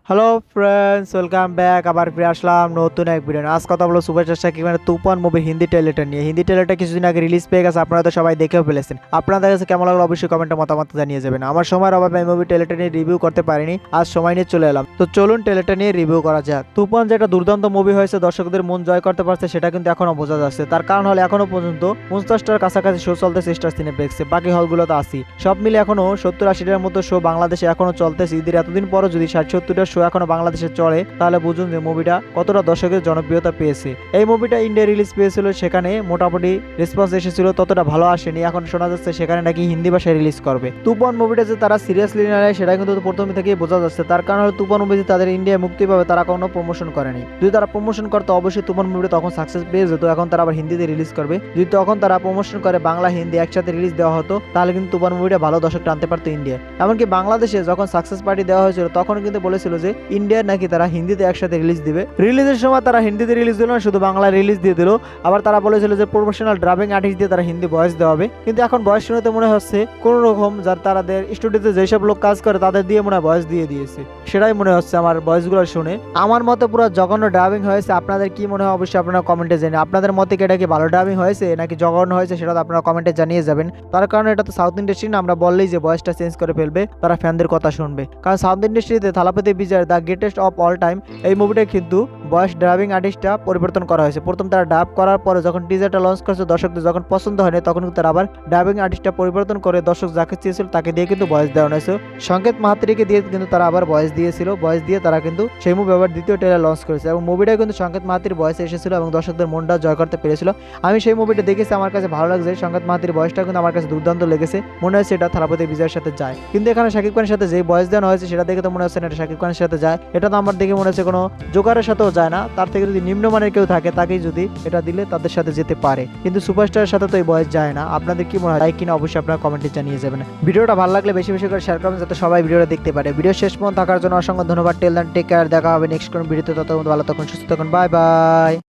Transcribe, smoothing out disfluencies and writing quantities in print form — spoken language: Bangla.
Hello friends, welcome back. আবার ফিরে আসলাম নতুন এক ভিডিও। আজ কথা বলো সুপারস্টার শাকিব খানের তুফান মুভির হিন্দি ট্রেলারটা নিয়ে। হিন্দি ট্রেলারটা কিছুদিন আগে রিলিজ পেয়ে গেছে, আপনারা তো সবাই দেখেও ফেলেছেন। আপনাদের কাছে কেমন লাগলো অবশ্যই কমেন্টে মতামত জানিয়ে যাবেন। আমার সময়ের অভাবে এই মুভি ট্রেলারটা নিয়ে রিভিউ করতে পারিনি, আজ সময় নিয়ে চলে এলাম। তো চলুন ট্রেলারটা নিয়ে রিভিউ করা যাক। তুফান যেটা দুর্দান্ত মুভি হয়েছে, দর্শকদের মন জয় করতে পারছে, সেটা কিন্তু এখনো বোঝা যাচ্ছে। তার কারণ হলো এখনো পর্যন্ত 50টার কাছাকাছি শো চলতেছে স্টার সিনেপ্লেক্সে, বাকি হলগুলোতে আসি। সব মিলে এখনো 70-80টার মতো শো বাংলাদেশে এখনো চলতেছে। ঈদের এতদিন পরও যদি 60-70টা শো এখনো বাংলাদেশে চলে, তাহলে বুঝুন যে মুভিটা কতটা দর্শকের জনপ্রিয়তা পেয়েছে। এই মুভিটা ইন্ডিয়া রিলিজ পেয়েছিল, সেখানে মোটামুটি রেসপন্স এসেছিল, ততটা ভালো আসেনি। এখন শোনা যাচ্ছে সেখানে নাকি হিন্দি ভাষায় রিলিজ করবে। তুফান মুভিটা যে তারা সিরিয়াসলি নেয় সেটা কিন্তু প্রথম থেকেই বোঝা যাচ্ছে। তার কারণ হলো তুফান মুভি তাদের ইন্ডিয়ায় মুক্তি পাবে, তারা কোনো প্রমোশন করেনি। যদি তারা প্রমোশন করতো অবশ্যই তুফান মুভিটা তখন সাকসেস পেয়ে যেত। এখন তারা আবার হিন্দিতে রিলিজ করবে। যদি তখন তারা প্রমোশন করে বাংলা হিন্দি একসাথে রিলিজ দেওয়া হতো, তাহলে কিন্তু তুফান মুভিটা ভালো দর্শক টানতে পারতো ইন্ডিয়া। এমনকি বাংলাদেশে যখন সাকসেস পার্টি দেওয়া হয়েছিল, তখন কিন্তু বলেছিল যে ইন্ডিয়ার নাকি তারা হিন্দিতে একসাথে রিলিজ দিবে। রিলিজের সময় তারা হিন্দিতে রিলিজ দিল না, শুধু বাংলা রিলিজ দিয়ে দিল। আবার তারা বলেছিল যে প্রফেশনাল ড্রাবিং আর্টিস্ট দিয়ে তারা হিন্দি ভয়েস দেওয়া হবে। কিন্তু এখন ভয়েস শুনতে মনে হচ্ছে কোন রকম যার তাদের স্টুডিওতে যেসব লোক কাজ করে তাদের দিয়ে মনে হয় ভয়েস দিয়ে দিয়েছে, সেটাই মনে হচ্ছে আমার ভয়েসগুলো শুনে। আমার মতে পুরো জঘন্য ডাবিং হয়েছে। আপনাদের কি মনে হয় অবশ্যই আপনারা কমেন্টে জানিয়ে। আপনাদের মতে কি এটা কি ভালো ডাবিং হয়েছে নাকি জঘন্য হয়েছে, সেটা তো আপনারা কমেন্টে জানিয়ে যাবেন। তার কারণ এটা তো সাউথ ইন্ডাস্ট্রি না, আমরা বললেই যে ভয়েসটা চেঞ্জ করে ফেলবে, তারা ফ্যানদের কথা শুনবে। কারণ সাউথ ইন্ডাস্ট্রিতে Thalapathy Vijay the greatest of all time এই মুভিটা কিন্তু ভয়েস ডাবিং আর্টিস্টটা পরিবর্তন করা হয়েছে। প্রথম তারা ডাব করার পরে যখন টিজারটা লঞ্চ করছে, দর্শকদের যখন পছন্দ হয়নি, তখন কিন্তু তারা আবার ডাবিং আর্টিস্টটা পরিবর্তন করে দর্শক যাকে চেয়েছিল তাকে দিয়ে কিন্তু ভয়েস দেওয়া হয়েছে। সংকেত মাহাত্রীকে দিয়ে কিন্তু তারা আবার ভয়েস দিয়েছিল। ভয়েস দিয়ে তারা কিন্তু সেই মুভি আবার দ্বিতীয় ট্রেলার লঞ্চ করেছে এবং মুভিটা কিন্তু সংকেত মাহাত্রীর ভয়েসে এসেছিল এবং দর্শকদের মনটা জয় করতে পেরেছিল। আমি সেই মুভিটা দেখেছি, আমার কাছে ভালো লাগছে। সংকেত মাহাত্রীর ভয়েসটা কিন্তু আমার কাছে দুর্দান্ত লেগেছে। মনে হচ্ছে এটা থালাপতি বিজয়ের সাথে যায়। কিন্তু এখানে শাকিব খানের সাথে যে ভয়েস দেওয়া হয়েছে সেটা দেখে তো মনে হচ্ছে না এটা শাকিব খানের সাথে যায়। এটা তো আমার দেখে মনে হচ্ছে কোনো জোকারের সাথেও যায় না। তার থেকে যদি নিম্নমানের কেউ থাকে তাকেই যদি এটা দিলে তাদের সাথে যেতে পারে, কিন্তু সুপারস্টারের সাথে তো এই বয়স যায় না। আপনাদের কি মনে হয়, কিনা অবশ্যই আপনারা কমেন্টে জানিয়ে যাবেন। ভিডিওটা ভালো লাগলে বেশি বেশি করে শেয়ার করবেন যাতে সবাই ভিডিওটা দেখতে পারে। ভিডিও শেষ পর্যন্ত থাকার জন্য অসংখ্য ধন্যবাদ। টেল দেন, টেক কেয়ার। দেখা হবে নেক্সট কোন ভিডিওতে। ততক্ষণ ভালো থাকুন, সুস্থ থাকুন। Bye bye.